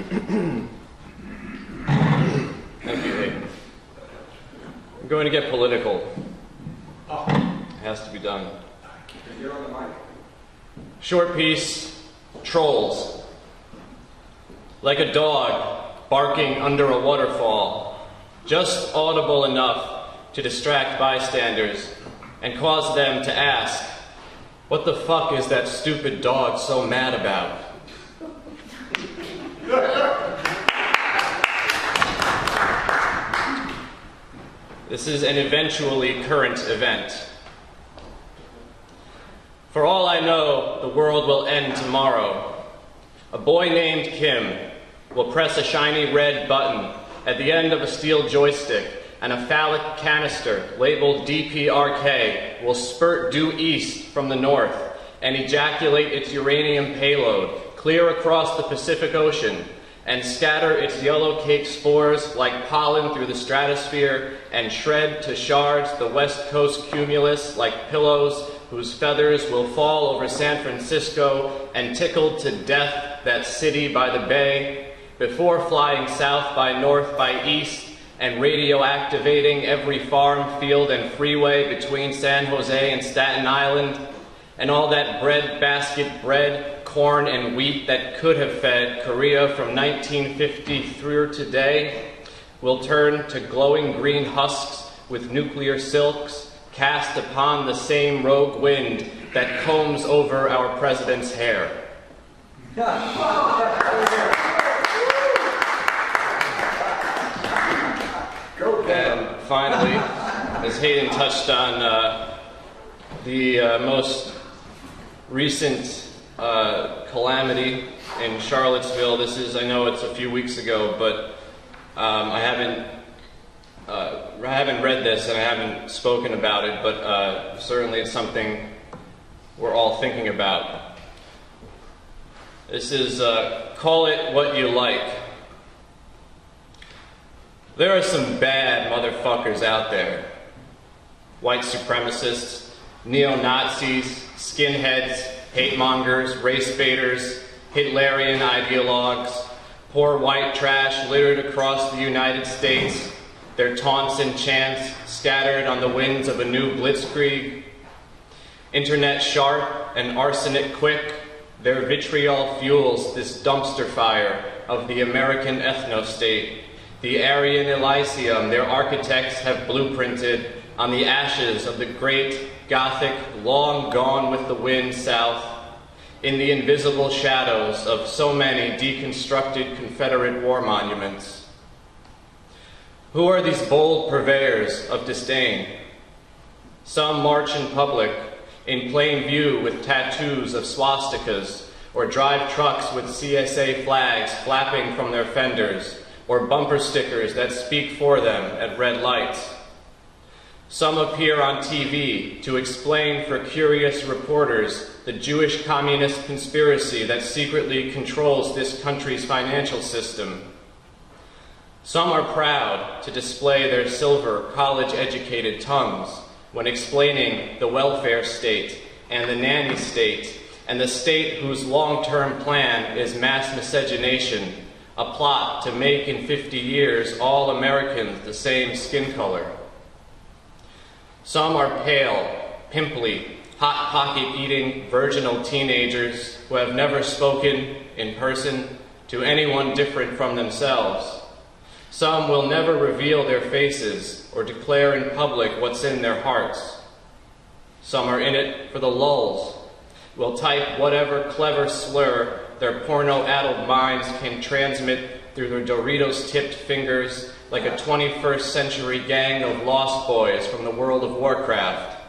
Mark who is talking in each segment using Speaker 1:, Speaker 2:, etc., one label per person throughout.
Speaker 1: Thank you, Hayden. I'm going to get political. It has to be done.
Speaker 2: You're on the mic.
Speaker 1: Short piece, trolls. Like a dog barking under a waterfall, just audible enough to distract bystanders and cause them to ask, what the fuck is that stupid dog so mad about? This is an eventually current event. For all I know, the world will end tomorrow. A boy named Kim will press a shiny red button at the end of a steel joystick, and a phallic canister labeled DPRK will spurt due east from the north and ejaculate its uranium payload clear across the Pacific Ocean and scatter its yellow cake spores like pollen through the stratosphere and shred to shards the west coast cumulus like pillows whose feathers will fall over San Francisco and tickle to death that city by the bay before flying south by north by east and radioactivating every farm, field, and freeway between San Jose and Staten Island, and all that bread-basket bread, corn, and wheat that could have fed Korea from 1950 through today will turn to glowing green husks with nuclear silks cast upon the same rogue wind that combs over our president's hair. And finally, as Hayden touched on, the most recent calamity in Charlottesville. This is, I know it's a few weeks ago, but I haven't read this and I haven't spoken about it, but certainly it's something we're all thinking about. This is Call It What You Like. There are some bad motherfuckers out there. White supremacists, neo-Nazis, skinheads, hate-mongers, race-baiters, Hitlerian ideologues, poor white trash littered across the United States, their taunts and chants scattered on the winds of a new blitzkrieg. Internet sharp and arsenic quick, their vitriol fuels this dumpster fire of the American ethno-state. The Aryan Elysium their architects have blueprinted on the ashes of the great Gothic, long gone with the wind south, in the invisible shadows of so many deconstructed Confederate war monuments. Who are these bold purveyors of disdain? Some march in public, in plain view with tattoos of swastikas, or drive trucks with CSA flags flapping from their fenders, or bumper stickers that speak for them at red lights. Some appear on TV to explain for curious reporters the Jewish communist conspiracy that secretly controls this country's financial system. Some are proud to display their silver, college-educated tongues when explaining the welfare state and the nanny state and the state whose long-term plan is mass miscegenation, a plot to make in 50 years all Americans the same skin color. Some are pale, pimply, hot pocket-eating, virginal teenagers who have never spoken in person to anyone different from themselves. Some will never reveal their faces or declare in public what's in their hearts. Some are in it for the lulz, will type whatever clever slur their porno-addled minds can transmit through their Doritos-tipped fingers like a 21st century gang of lost boys from the world of Warcraft,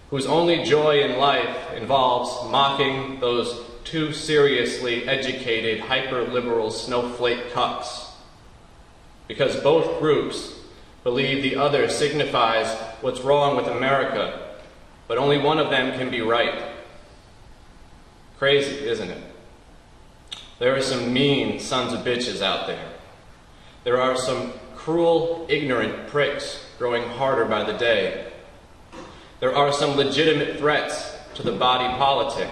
Speaker 1: whose only joy in life involves mocking those too seriously educated, hyper-liberal snowflake cucks. Because both groups believe the other signifies what's wrong with America, but only one of them can be right. Crazy, isn't it? There are some mean sons of bitches out there. There are some cruel, ignorant pricks growing harder by the day. There are some legitimate threats to the body politic.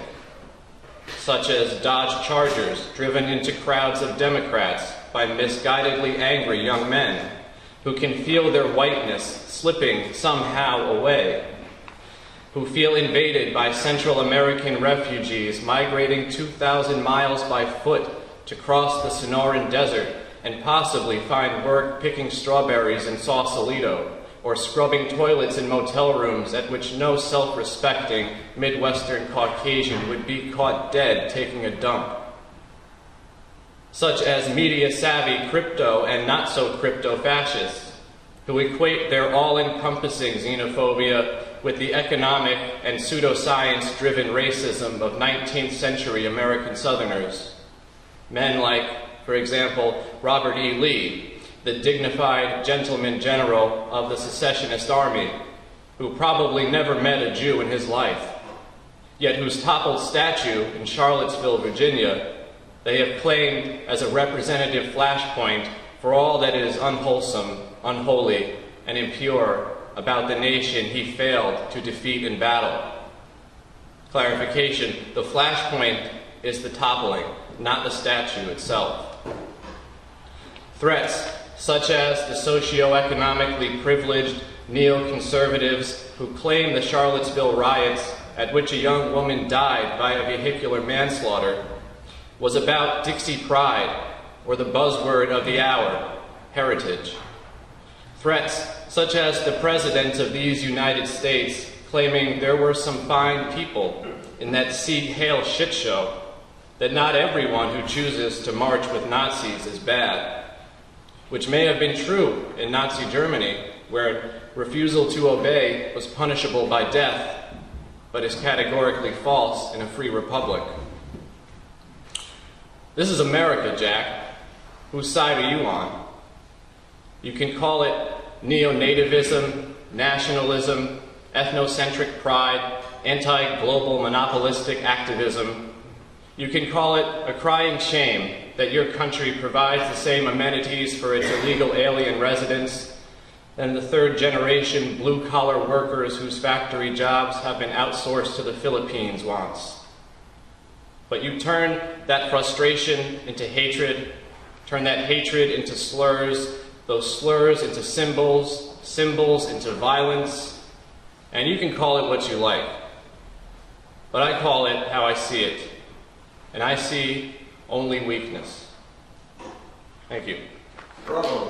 Speaker 1: such as Dodge Chargers driven into crowds of Democrats by misguidedly angry young men who can feel their whiteness slipping somehow away, who feel invaded by Central American refugees migrating 2,000 miles by foot to cross the Sonoran Desert and possibly find work picking strawberries in Sausalito, or scrubbing toilets in motel rooms at which no self-respecting Midwestern Caucasian would be caught dead taking a dump. Such as media-savvy crypto and not-so-crypto fascists, who equate their all-encompassing xenophobia with the economic and pseudoscience-driven racism of 19th century American Southerners. Men like, for example, Robert E. Lee, the dignified gentleman general of the secessionist army, who probably never met a Jew in his life, yet whose toppled statue in Charlottesville, Virginia, they have claimed as a representative flashpoint for all that is unwholesome, unholy, and impure about the nation he failed to defeat in battle. Clarification, the flashpoint is the toppling, not the statue itself. Threats such as the socioeconomically privileged neoconservatives who claim the Charlottesville riots, at which a young woman died by a vehicular manslaughter, was about Dixie pride, or the buzzword of the hour, heritage. Threats such as the president of these United States claiming there were some fine people in that Sieg Heil shit show, that not everyone who chooses to march with Nazis is bad, which may have been true in Nazi Germany, where refusal to obey was punishable by death, but is categorically false in a free republic. This is America, Jack. Whose side are you on? You can call it neo-nativism, nationalism, ethnocentric pride, anti-global monopolistic activism. You can call it a crying shame that your country provides the same amenities for its illegal alien residents than the third-generation blue-collar workers whose factory jobs have been outsourced to the Philippines wants. But you turn that frustration into hatred, turn that hatred into slurs, those slurs into symbols, symbols into violence, and you can call it what you like. But I call it how I see it, and I see only weakness. Thank you.
Speaker 2: Bravo.